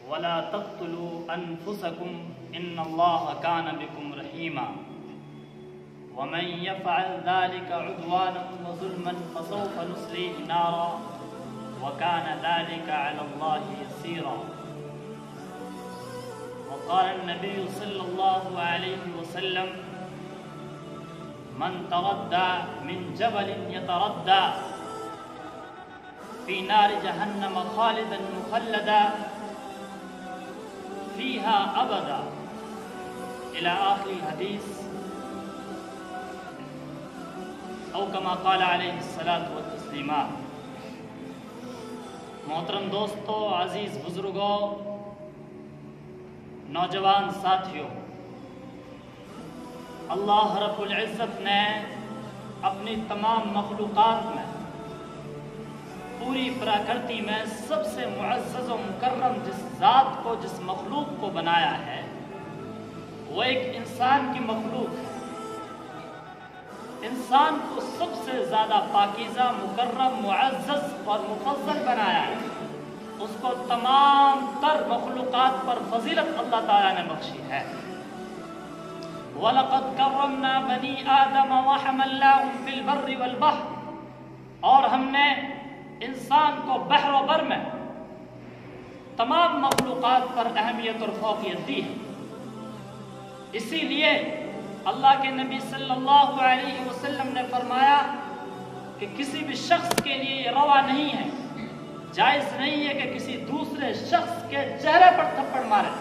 ولا تقتلوا أنفسكم إن الله كان بكم رحيما ومن يفعل ذلك عدوانا وظلما فسوف نصليه نارا وكان ذلك على الله يسيرا. وقال النبي صلى الله عليه وسلم من تردى من جبل يتردى في نار جهنم خالدا مخلدا فيها أبدا إلى آخر الحديث او كما قال علیہ الصلاۃ والتسلیمات. محترم دوستو، عزیز بزرگوں، نوجوان ساتھیوں، اللہ رب العزت نے اپنی تمام مخلوقات میں، پوری پراکرتی میں سب سے معزز و مکرم جس ذات کو، جس مخلوق کو بنایا ہے، وہ ایک انسان کی مخلوق ہے. انسان کو سب سے زیادہ پاکیزہ، مکرم، معزز اور مفضل بنایا ہے. اس کو تمام تر مخلوقات پر فضیلت اللہ تعالیٰ نے بخشی ہے. وَلَقَدْ كَرَّمْنَا بَنِي آدَمَ وَحَمَلْنَاهُمْ فِي الْبَرِّ وَالْبَحْرِ، اور ہم نے انسان کو بحر و بر میں تمام مخلوقات پر اہمیت اور فوقیت دی ہے. اسی لیے اللہ کے نبی صلی اللہ علیہ وسلم نے فرمایا کہ کسی بھی شخص کے لیے یہ روا نہیں ہے، جائز نہیں ہے کہ کسی دوسرے شخص کے چہرے پر تھپڑ مارے.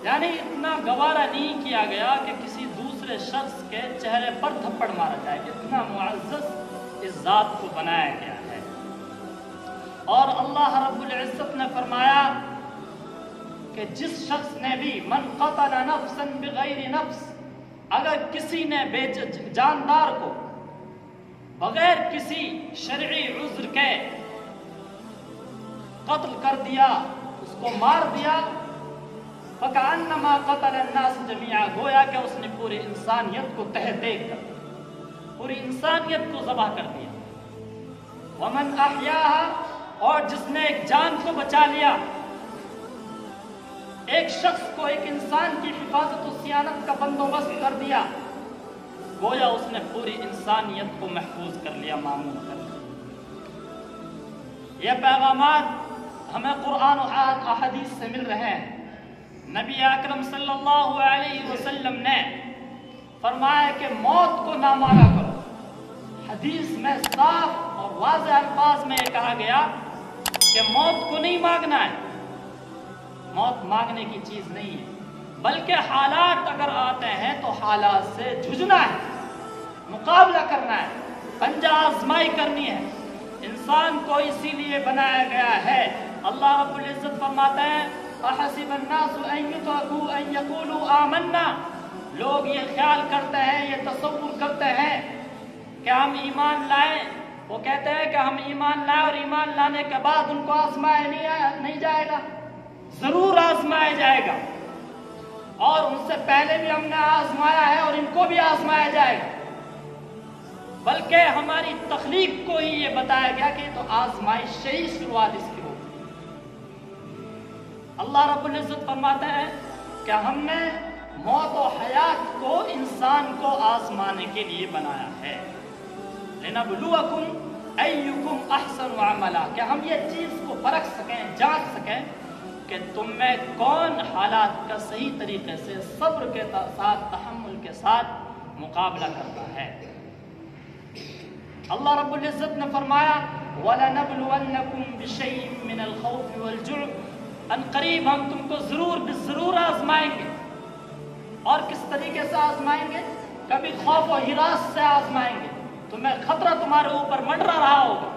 یعنی اتنا گوارا نہیں کیا گیا کہ کسی دوسرے شخص کے چہرے پر تھپڑ مارا جائے. اتنا معزز اس ذات کو بنایا گیا ہے. اور اللہ رب العزت نے فرمایا کہ جس شخص نے بھی من قتل نفسا بغیر نفس، اگر کسی نے بے جاندار کو بغیر کسی شرعی عذر کے قتل کر دیا، اس کو مار دیا، فَكَأَنَّمَا قَتَلَ النَّاسَ جَمِيعًا، گویا کہ اس نے پوری انسانیت کو تہ دیکھ کر، پوری انسانیت کو ذبح کر دیا. وَمَنْ أَحْيَاهَا، اور جس نے ایک جان کو بچا لیا، ایک شخص کو، ایک انسان کی حفاظت و صیانت کا بندوبست کر دیا، گویا اس نے پوری انسانیت کو محفوظ کر لیا، معمول کر لیا. یہ پیغامات ہمیں قرآن و احادیث سے مل رہے ہیں. نبی اکرم صلی اللہ علیہ وسلم نے فرمایا کہ موت کو نہ مانا کرو. حدیث میں صاف اور واضح الفاظ میں یہ کہا گیا کہ موت کو نہیں مانگنا ہے. موت مانگنے کی چیز نہیں ہے، بلکہ حالات اگر آتے ہیں تو حالات سے جھجنا ہے، مقابلہ کرنا ہے، پنجہ آزمائی کرنی ہے. انسان کو اسی لیے بنایا گیا ہے. اللہ رب العزت فرماتے ہیں اَحَسِبَ النَّاسُ أَن يُتْرَكُوا أَن يَقُولُوا آمَنَّا، لوگ یہ خیال کرتے ہیں، یہ تصور کرتے ہیں کہ ہم ایمان لائیں. وہ کہتے ہیں کہ ہم ایمان لائیں اور ایمان لانے کے بعد ان کو آزمایا نہیں جائے گا. ضرور آزمایا جائے گا، اور ان سے پہلے بھی ہم نے آزمایا ہے اور ان کو بھی آزمایا جائے گا. بلکہ ہماری تخلیق کو ہی یہ بتایا گیا کہ تو آزمائش سے ہی شروعات اس کی ہوگی. اللہ رب العزت فرماتے ہیں کہ ہم نے موت و حیات کو انسان کو آزمانے کے لیے بنایا ہے. لِنَبْلُوَكُمْ أَيُّكُمْ أَحْسَنُ عَمَلًا، کہ ہم یہ چیز کو پرکھ سکیں، جانچ سکیں کہ تم میں کون حالات کا صحیح طریقے سے صبر کے ساتھ، تحمل کے ساتھ مقابلہ کرتا ہے. اللہ رب العزت نے فرمایا وَلَنَبْلُوَنَّكُمْ بِشَيْءٍ مِّنَ الْخَوْفِ وَالْجُوعِ، ان قریب ہم تم کو ضرور آزمائیں گے. اور کس طریقے سے آزمائیں گے؟ کبھی خوف و ہراس سے آزمائیں گے، تمہیں خطرہ تمہارے اوپر منڈرا رہا ہوگا.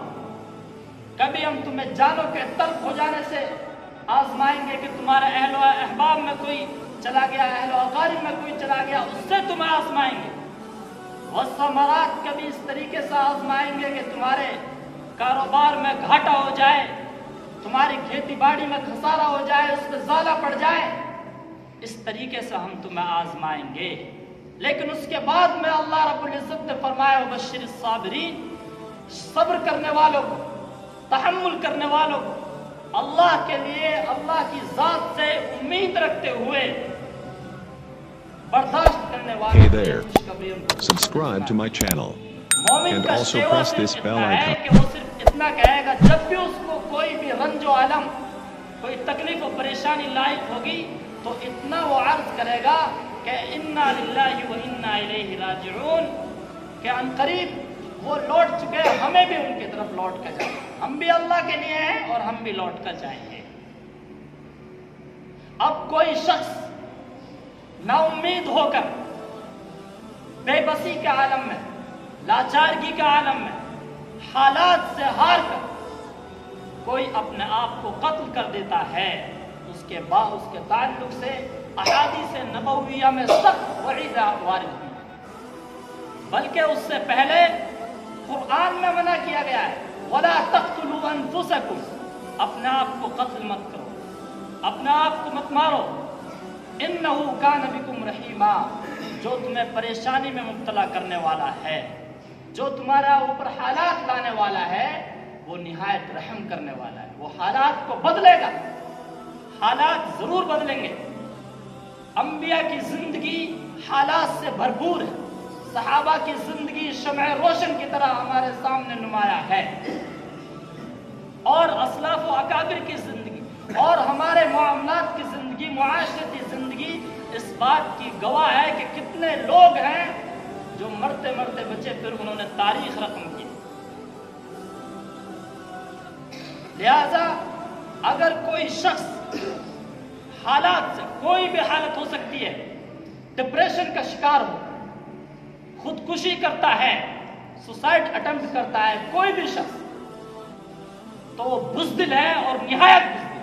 کبھی ہم تمہیں جانوں کے تلف ہو جانے سے آزمائیں گے کہ تمہارے اہل و احباب میں کوئی چلا گیا، اہل و اقارب میں کوئی چلا گیا، اس سے تمہیں آزمائیں گے. والثمرات، کبھی اس طریقے سے آزمائیں گے کہ تمہارے کاروبار میں گھاٹا ہو جائے، تمہاری کھیتی باڑی میں خسارہ ہو جائے، اس پہ زالہ پڑ جائے. اس طریقے سے ہم تمہیں آزمائیں گے. لیکن اس کے بعد میں اللہ رب العزت نے فرمایا وبشر الصابرین، صبر کرنے والوں کو، تحمل کرنے والوں کو اللہ اللہ کے لیے اللہ کی ذات سے امید رکھتے ہوئے برداشت کرنے والے Hey there. Subscribe to my channel. مومن And کا also شیوا press صرف this bell اتنا ہے icon. کہ وہ صرف اتنا کہے گا جب بھی اس کو کوئی بھی رنج و علم، کوئی تکلیف و پریشانی لاحق ہوگی تو اتنا وہ عرض کرے گا کہ انا للہ و انا الیہ راجعون، کہ ان قریب وہ لوٹ چکے، ہمیں بھی ان کی طرف لوٹ کر جائیں، ہم بھی اللہ کے لیے ہیں اور ہم بھی لوٹ کر جائیں گے۔ اب کوئی شخص نا امید ہو کر بے بسی کے عالم میں، لاچارگی کے عالم میں، حالات سے ہار کر کوئی اپنے آپ کو قتل کر دیتا ہے، اس کے تعلق سے احادیث نبویہ میں سخت وعید وارد ہوئی، بلکہ اس سے پہلے قرآن میں منع کیا گیا ہے وَلَا تَقْتُلُوا أَنفُسَكُمْ، اپنے آپ کو قتل مت کرو، اپنے آپ کو مت مارو، إِنَّهُ كَانَ بِكُمْ رَحِيمًا، جو تمہیں پریشانی میں مبتلا کرنے والا ہے، جو تمہارا اوپر حالات لانے والا ہے، وہ نہایت رحم کرنے والا ہے، وہ حالات کو بدلے گا، حالات ضرور بدلیں گے۔ انبیاء کی زندگی حالات سے بھرپور ہے، صحابہ کی زندگی شمع روشن کی طرح ہمارے سامنے نمایاں ہے، اور اسلاف و اکابر کی زندگی اور ہمارے معاملات کی زندگی، معاشرتی زندگی اس بات کی گواہ ہے کہ کتنے لوگ ہیں جو مرتے مرتے بچے، پھر انہوں نے تاریخ رقم کی۔ لہذا اگر کوئی شخص حالات سے، کوئی بھی حالت ہو سکتی ہے، ڈپریشن کا شکار ہو، خودکشی کرتا ہے، سوسائڈ اٹمپٹ کرتا ہے کوئی بھی شخص، تو وہ بزدل ہے اور نہایت بزدل،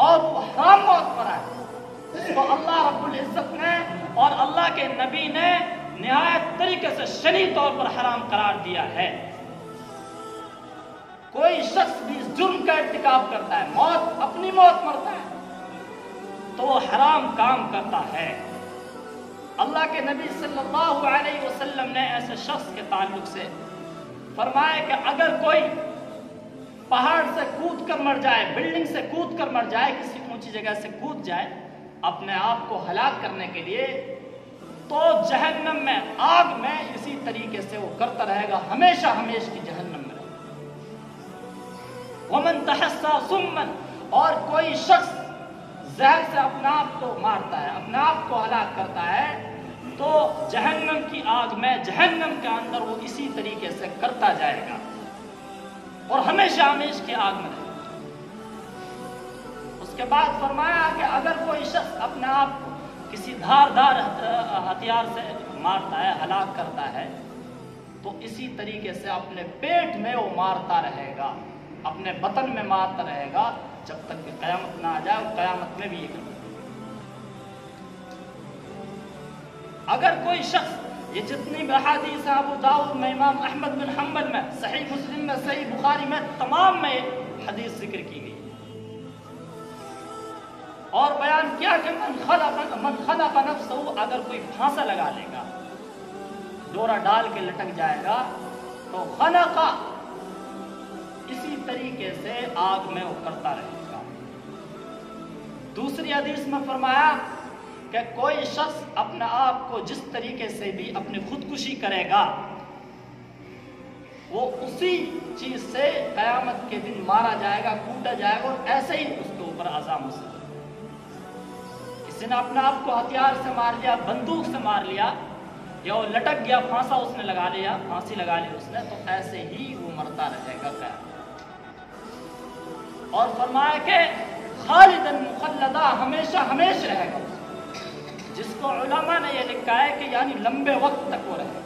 اور وہ حرام موت پر ہے، اس کو اللہ رب العزت نے اور اللہ کے نبی نے نہایت طریقے سے شرعی طور پر حرام قرار دیا ہے۔ کوئی شخص بھی اس جرم کا ارتکاب کرتا ہے، اپنی موت مرتا ہے، تو وہ حرام کام کرتا ہے۔ اللہ کے نبی صلی اللہ علیہ وسلم نے ایسے شخص کے تعلق سے فرمایا کہ اگر کوئی پہاڑ سے کود کر مر جائے، بلڈنگ سے کود کر مر جائے، کسی اونچی جگہ سے کود جائے اپنے آپ کو ہلاک کرنے کے لیے، تو جہنم میں، آگ میں اسی طریقے سے وہ کرتا رہے گا، ہمیشہ ہمیشہ کی جہنم میں رہے گا۔ وَمَن تَحَسَّى سُمًّا، اور کوئی شخص زہر سے اپنا آپ کو مارتا ہے، اپنا آپ کو ہلاک کرتا ہے، تو جہنم کی آگ میں، جہنم کے اندر وہ اسی طریقے سے کرتا جائے گا اور ہمیشہ ہمیشہ کی آگ میں رہے گا۔ اس کے بعد فرمایا کہ اگر کوئی شخص اپنے آپ کو کسی دھاردار ہتھیار سے مارتا ہے، ہلاک کرتا ہے، تو اسی طریقے سے اپنے پیٹ میں وہ مارتا رہے گا، اپنے بطن میں مارتا رہے گا جب تک کہ قیامت نہ آ جائے، اور قیامت میں بھی یہ کرتا ہے۔ اگر کوئی شخص، یہ جتنی بھی احادیث ہیں ابو داؤد میں، امام احمد بن حنبل میں، صحیح مسلم میں، صحیح بخاری میں، تمام میں حدیث ذکر کی گئی اور بیان کیا کہ من خلق نفسہ، اگر کوئی پھانسا لگا لے گا، ڈورا ڈال کے لٹک جائے گا، تو خلقہ اسی طریقے سے آگ میں وہ کرتا رہے گا۔ دوسری حدیث میں فرمایا کہ کوئی شخص اپنے آپ کو جس طریقے سے بھی اپنی خودکشی کرے گا، وہ اسی چیز سے قیامت کے دن مارا جائے گا، کوٹا جائے گا، اور ایسے ہی اس کے اوپر عذاب مسلط۔ کسی نے اپنے آپ کو ہتھیار سے مار لیا، بندوق سے مار لیا، یا وہ لٹک گیا، پھانسا اس نے لگا لیا، پھانسی لگا لی اس نے، تو ایسے ہی وہ مرتا رہے گا قیامت۔ اور فرمایا کہ خالداً مخلدہ، ہمیشہ ہمیشہ رہے گا، جس کو علماء نے یہ لکھا ہے کہ یعنی لمبے وقت تک وہ رہے گا۔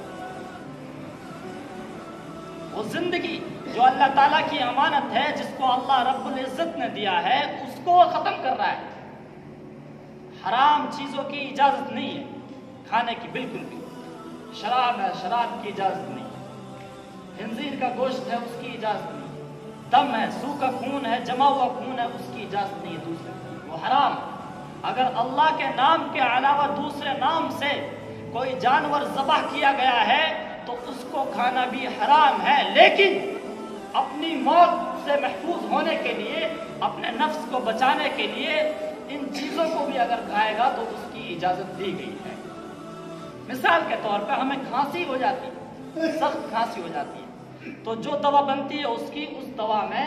وہ زندگی جو اللہ تعالیٰ کی امانت ہے، جس کو اللہ رب العزت نے دیا ہے، اس کو وہ ختم کر رہا ہے۔ حرام چیزوں کی اجازت نہیں ہے کھانے کی، بالکل بھی۔ شراب ہے، شراب کی اجازت نہیں، خنزیر کا گوشت ہے، اس کی اجازت نہیں، دم ہے، سوکھا خون ہے، جمع ہوا خون ہے، اس کی اجازت نہیں ہے دوسرے، وہ حرام۔ اگر اللہ کے نام کے علاوہ دوسرے نام سے کوئی جانور ذبح کیا گیا ہے تو اس کو کھانا بھی حرام ہے، لیکن اپنی موت سے محفوظ ہونے کے لیے، اپنے نفس کو بچانے کے لیے ان چیزوں کو بھی اگر کھائے گا تو اس کی اجازت دی گئی ہے۔ مثال کے طور پہ ہمیں کھانسی ہو جاتی ہے، سخت کھانسی ہو جاتی ہے، تو جو دوا بنتی ہے اس دوا میں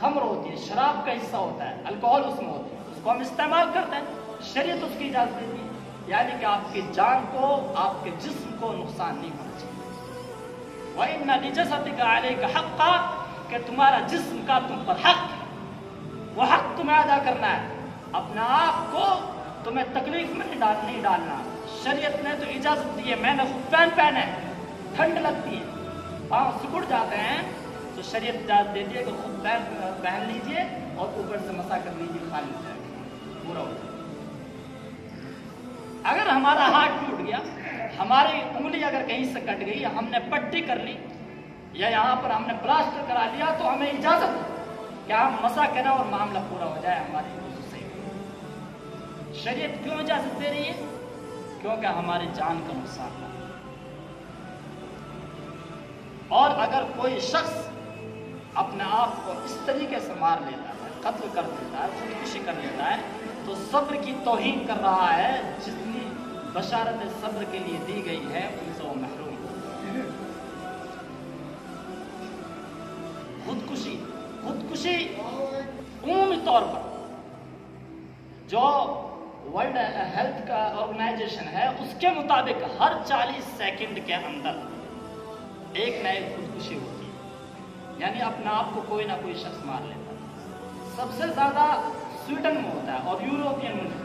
خمر ہوتی ہے، شراب کا حصہ ہوتا ہے، الکوہل اس میں ہوتی ہے، اس کو ہم استعمال کرتے ہیں، شریعت اس کی اجازت دیتی ہے، یعنی کہ آپ کی جان کو، آپ کے جسم کو نقصان نہیں ہونا چاہیے۔ وَإِنَّ لِجَسَدِكَ عَلَيْكَ حَقًّا، کہ تمہارا جسم کا تم پر حق ہے، وہ حق تمہیں ادا کرنا ہے، اپنا آپ کو تمہیں تکلیف میں نہیں ڈالنا۔ شریعت نے تو اجازت دی ہے، میں نے خفین پہنے، ٹھنڈ لگتی ہے، پاؤں سکڑ جاتے ہیں، تو شریعت اجازت دیتی ہے کہ خفین پہن لیجئے اور اوپر سے مسح کر لیجئے، خالی ہو جائے گا، پورا ہو جائے گا۔ اگر ہمارا ہاتھ ٹوٹ گیا، ہماری انگلی اگر کہیں سے کٹ گئی، ہم نے پٹی کر لی یا یہاں پر ہم نے پلاسٹر کرا لیا، تو ہمیں اجازت ہے کہ ہم مسح کریں اور معاملہ پورا ہو جائے، ہماری صحیح ہو۔ شریعت کیوں اجازت دے رہی ہے؟ کیونکہ ہماری جان کا نقصان ہے۔ اور اگر کوئی شخص اپنے آپ کو اس طریقے سے مار لیتا ہے، قتل کر دیتا ہے، خودکشی کر لیتا ہے، تو صبر کی توہین کر رہا ہے، جتنی بشارت صبر کے لیے دی گئی ہے ان سے وہ محروم ہے۔ خودکشی عمومی طور پر جو ورلڈ ہیلتھ کا آرگنائزیشن ہے، اس کے مطابق ہر 40 سیکنڈ کے اندر ایک نہ ایک خودکشی ہوتی ہے، یعنی اپنے آپ کو کوئی نہ کوئی شخص مار لیتا ہے۔ سب سے زیادہ سویڈن میں ہوتا ہے اور یوروپین ملک،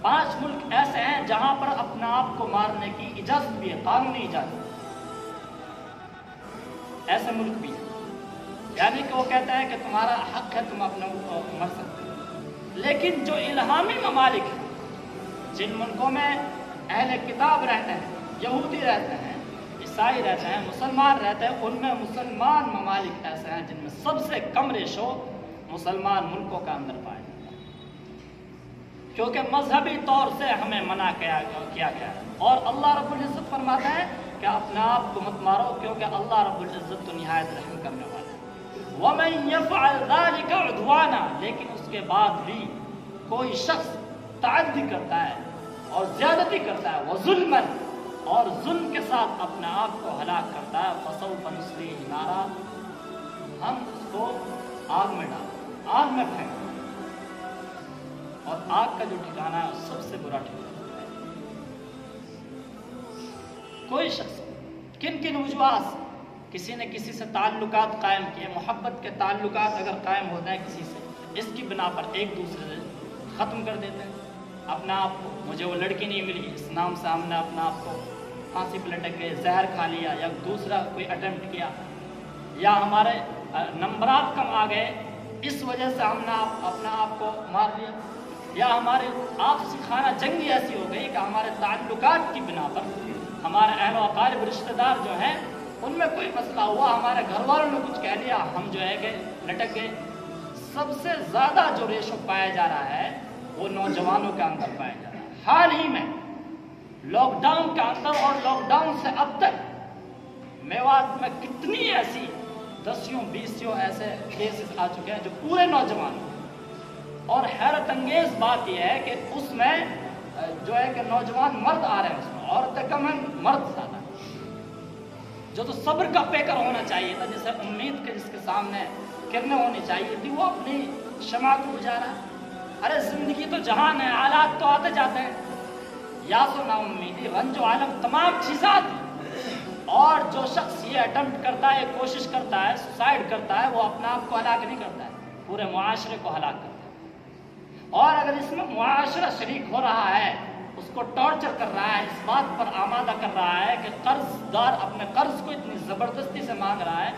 5 ملک ایسے ہیں جہاں پر اپنے آپ کو مارنے کی اجازت بھی ہے، قانونی اجازت، ایسے ملک بھی ہیں، یعنی کہ وہ کہتا ہے کہ تمہارا حق ہے، تم اپنے مر سکتے ہو۔ لیکن جو الہامی ممالک ہیں، جن ملکوں میں اہل کتاب رہتے ہیں، یہودی رہتے ہیں، عیسائی رہتے ہیں، مسلمان رہتے ہیں، ان میں مسلمان ممالک ایسے ہیں جن میں سب سے کم ریشو مسلمان ملکوں کا اندر پایا جاتا ہے، کیونکہ مذہبی طور سے ہمیں منع کیا گیا ہے۔ اور اللہ رب العزت فرماتا ہے کہ اپنے آپ کو مت مارو، کیونکہ اللہ رب العزت تو نہایت رحم کرنے والا ہے۔ وَمَن يَفْعَلْ ذَلِكَ عُدْوَانًا، لیکن اس کے بعد بھی کوئی شخص تعدی کرتا ہے اور زیادتی کرتا ہے، وَظُلْمًا، اور ظلم کے ساتھ اپنے آپ کو ہلاک کرتا ہے، فَسَوْفَ نُصْلِيهِ نَارًا، ہم اس کو آگ میں ڈالیں، آگ میں پھینکیں، اور آگ کا جو ٹھکانہ ہے سب سے برا ٹھکانہ ہے۔ کوئی شخص کن کن وجوہات سے کسی نے کسی سے تعلقات قائم کیے، محبت کے تعلقات اگر قائم ہوتے ہیں کسی سے، اس کی بنا پر ایک دوسرے سے ختم کر دیتے ہیں اپنے آپ کو۔ مجھے وہ لڑکی نہیں ملی، اس نام سے ہم نے اپنے آپ کو پھانسی پہ لٹک گئے، زہر کھا لیا، یا دوسرا کوئی اٹیمپٹ کیا، یا ہمارے نمبرات کم آ گئے، اس وجہ سے ہم نے اپنے آپ کو مار لیا، یا ہمارے آپسی خانہ جنگی ایسی ہو گئی کہ ہمارے تعلقات کی بنا پر ہمارے اہل و اقارب رشتہ دار جو ہیں ان میں کوئی مسئلہ ہوا، ہمارے گھر والوں نے کچھ کہہ لیا، ہم جو ہے کہ لٹک گئے۔ سب سے زیادہ جو ریشو پایا جا رہا ہے وہ نوجوانوں کے اندر پایا جا رہا ہے۔ حال ہی میں لاک ڈاؤن کے اندر اور لاک ڈاؤن سے اب تک میوات میں کتنی ایسی 10-20 ایسے کیسز آ چکے ہیں جو پورے نوجوان، اور حیرت انگیز بات یہ ہے کہ اس میں جو ہے کہ نوجوان مرد آ رہے ہیں، اس میں عورتیں کم ہیں، مرد زیادہ۔ جو تو صبر کا پیکر ہونا چاہیے تھا، جسے امید کے جس کے سامنے کرنے ہونی چاہیے تھی، وہ اپنی شمع کو بجھا رہا ہے۔ ارے زندگی تو جہان ہے، حالات تو آتے جاتے ہیں، یاس و نا امیدی، رنج و عالم، تمام چیزیں آتی ہیں، اور جو شخص یہ اٹمپٹ کرتا ہے، کوشش کرتا ہے، سوسائڈ کرتا ہے، وہ اپنے آپ کو ہلاک نہیں کرتا ہے، پورے معاشرے کو ہلاک کرتا ہے۔ اور اگر اس میں معاشرہ شریک ہو رہا ہے، اس کو ٹارچر کر رہا ہے، اس بات پر آمادہ کر رہا ہے کہ قرض دار اپنے قرض کو اتنی زبردستی سے مانگ رہا ہے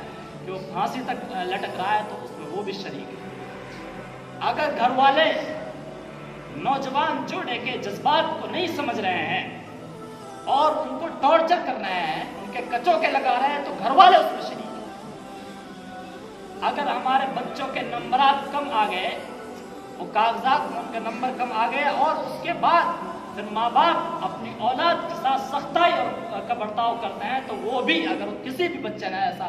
کہ وہ پھانسی تک لٹک رہا ہے، تو اس میں وہ بھی شریک ہے۔ اگر گھر والے نوجوان جوڑے کے جذبات کو نہیں سمجھ رہے ہیں اور ان کو ٹارچر کر رہے ہیں، ان کے کچوں کے لگا رہے ہیں، تو گھر والے اس میں شریک ہیں۔ اگر ہمارے بچوں کے نمبرات کم آ گئے، وہ کاغذات میں ان کے نمبر کم آ گئے، اور اس کے بعد پھر ماں باپ اپنی اولاد کے ساتھ سختائی کا برتاؤ کرتے ہیں، تو وہ بھی، اگر کسی بھی بچے نے ایسا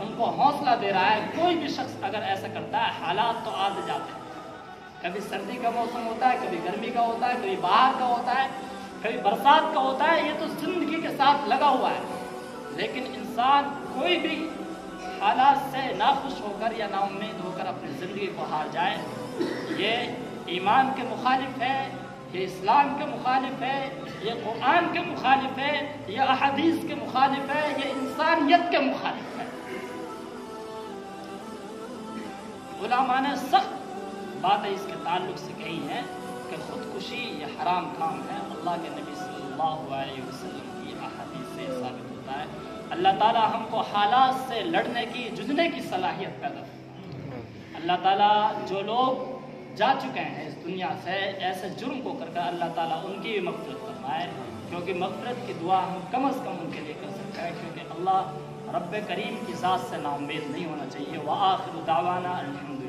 ان کو حوصلہ دے رہا ہے. کوئی بھی شخص اگر ایسا کرتا ہے حالات تو آتے جاتے ہیں. کبھی سردی کا موسم ہوتا ہے, کبھی گرمی کا ہوتا ہے, کبھی باہر کا ہوتا ہے, کبھی برسات کا ہوتا ہے. یہ تو زندگی کے ساتھ لگا ہوا ہے. لیکن انسان کوئی بھی حالات سے ناخوش ہو کر یا نا امید ہو کر اپنی زندگی کو ہار جائے, یہ ایمان کے مخالف ہے, یہ اسلام کے مخالف ہے, یہ قرآن کے مخالف ہے, یہ احادیث کے مخالف ہے, یہ انسانیت کے مخالف ہے. علماء نے سخت باتیں اس کے تعلق سے کہی ہیں کہ خودکشی یہ حرام کام ہے. اللہ کے نبی صلی اللہ علیہ وسلم کی احادیث سے ثابت ہوتا ہے. اللہ تعالیٰ ہم کو حالات سے لڑنے کی, جھجنے کی صلاحیت پیدا کرتا ہے. اللہ تعالیٰ جو لوگ جا چکے ہیں اس دنیا سے ایسے جرم کو کر کر, اللہ تعالیٰ ان کی بھی مغفرت فرمائے, کیونکہ مغفرت کی دعا ہم کم از کم ان کے لیے کر سکتے ہیں, کیونکہ اللہ رب کریم کی ذات سے نا امید نہیں ہونا چاہیے. وآخر دعوانا الحمد